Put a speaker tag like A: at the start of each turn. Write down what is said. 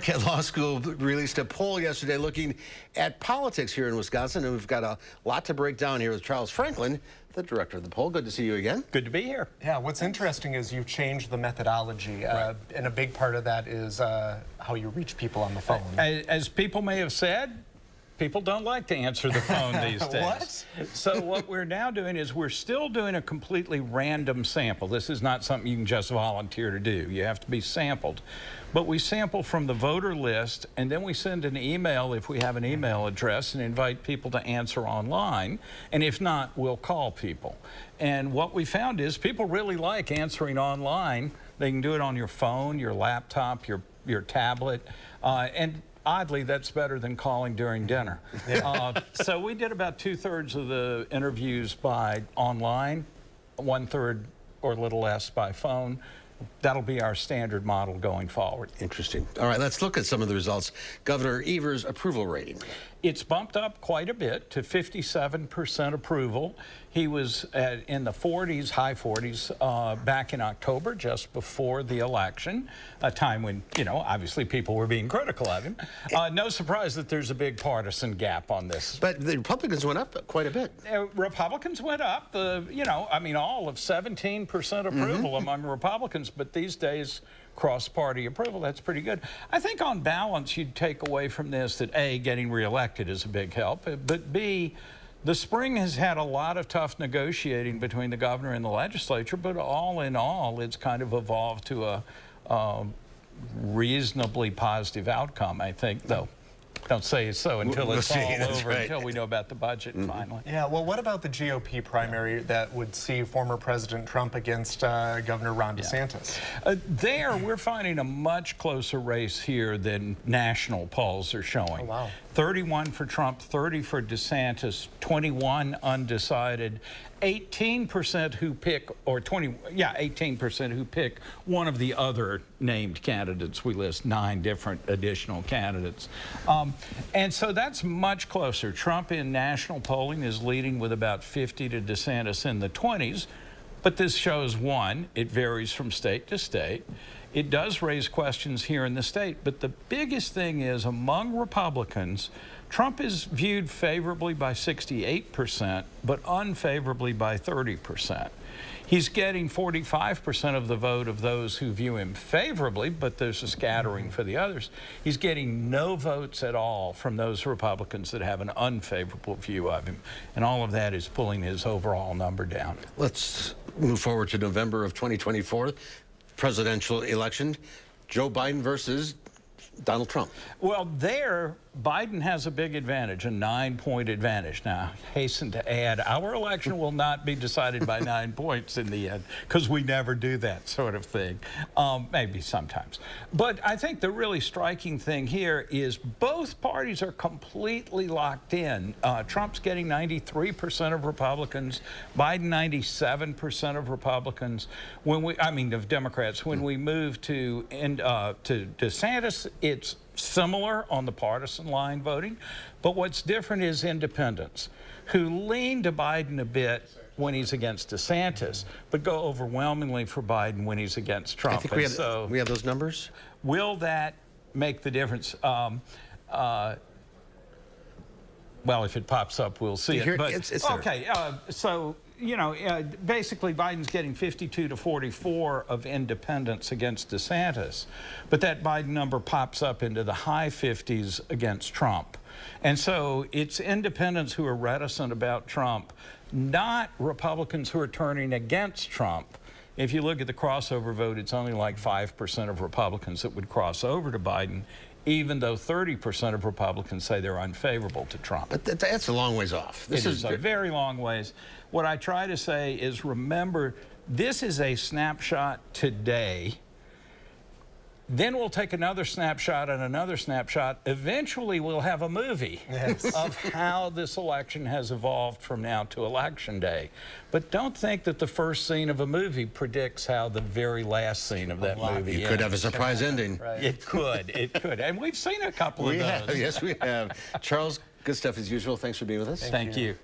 A: Marquette Law School released a poll yesterday looking at politics here in Wisconsin, and we've got a lot to break down here with Charles Franklin, the director of the poll. Good to see you again.
B: Good to be here.
C: Yeah, what's interesting is you've changed the methodology, and a big part of that is how you reach people on the phone.
B: As people may have said, people don't like to answer the phone these days.
C: What?
B: So what we're now doing is we're still doing a completely random sample. This is not something you can just volunteer to do. You have to be sampled. But we sample from the voter list, and then we send an email if we have an email address and invite people to answer online. And if not, we'll call people. And what we found is people really like answering online. They can do it on your phone, your laptop, your tablet, and oddly, that's better than calling during dinner. So we did about 2/3 of the interviews by online, 1/3 or a little less by phone. That'll be our standard model going forward.
A: Interesting. All right, let's look at some of the results. Governor Evers' approval rating.
B: It's bumped up quite a bit to 57% approval. He was in the 40s, high 40s, back in October, just before the election, a time when, you know, obviously people were being critical of him. No surprise that there's a big partisan gap on this.
A: But the Republicans went up quite a bit.
B: Republicans went up, you know, I mean, all of 17% approval among Republicans, but these days, cross-party approval, that's pretty good. I think on balance, you'd take away from this that A, getting reelected is a big help, but B, the spring has had a lot of tough negotiating between the governor and the legislature, but all in all, it's kind of evolved to a reasonably positive outcome, I think, though. Don't say so until it's all over, until we know about the budget finally.
C: Yeah, well, what about the GOP primary that would see former President Trump against Governor Ron DeSantis?
B: There, we're finding a much closer race here than national polls are showing.
C: Oh, wow.
B: 31 for Trump, 30 for DeSantis, 21 undecided, 18% who pick, or 18% who pick one of the other named candidates. We list 9 different additional candidates. And so that's much closer. Trump in national polling is leading with about 50 to DeSantis in the 20s. But this shows, one, it varies from state to state. It does raise questions here in the state, but the biggest thing is among Republicans, Trump is viewed favorably by 68%, but unfavorably by 30%. He's getting 45% of the vote of those who view him favorably, but there's a scattering for the others. He's getting no votes at all from those Republicans that have an unfavorable view of him. And all of that is pulling his overall number down.
A: Let's move forward to November of 2024, presidential election. Joe Biden versus Donald Trump.
B: Well, there, Biden has a big advantage, a 9-point advantage. Now, hasten to add, our election will not be decided by 9 points in the end, because we never do that sort of thing. Maybe sometimes. But I think the really striking thing here is both parties are completely locked in. Trump's getting 93% of Republicans, Biden 97% of Republicans. Of Democrats. When we move to DeSantis, it's similar on the partisan line voting, but what's different is independents who lean to Biden a bit when he's against DeSantis, but go overwhelmingly for Biden when he's against Trump.
A: I think we have those numbers.
B: Will that make the difference? Well, if it pops up, we'll see it. But,
A: it's
B: okay, so, you know, basically Biden's getting 52 to 44 of independents against DeSantis, but that Biden number pops up into the high 50s against Trump. And so it's independents who are reticent about Trump, not Republicans who are turning against Trump. If you look at the crossover vote, it's only like 5% of Republicans that would cross over to Biden, even though 30% of Republicans say they're unfavorable to Trump.
A: But that's a long ways off.
B: It is a very long ways. What I try to say is, remember, this is a snapshot today. Then we'll take another snapshot and another snapshot. Eventually, we'll have a movie of how this election has evolved from now to Election Day. But don't think that the first scene of a movie predicts how the very last scene of that movie ends.
A: You could have a surprise ending.
B: Right. It could. And we've seen a couple of those.
A: Yes, we have. Charles, good stuff as usual. Thanks for being with us.
B: Thank you.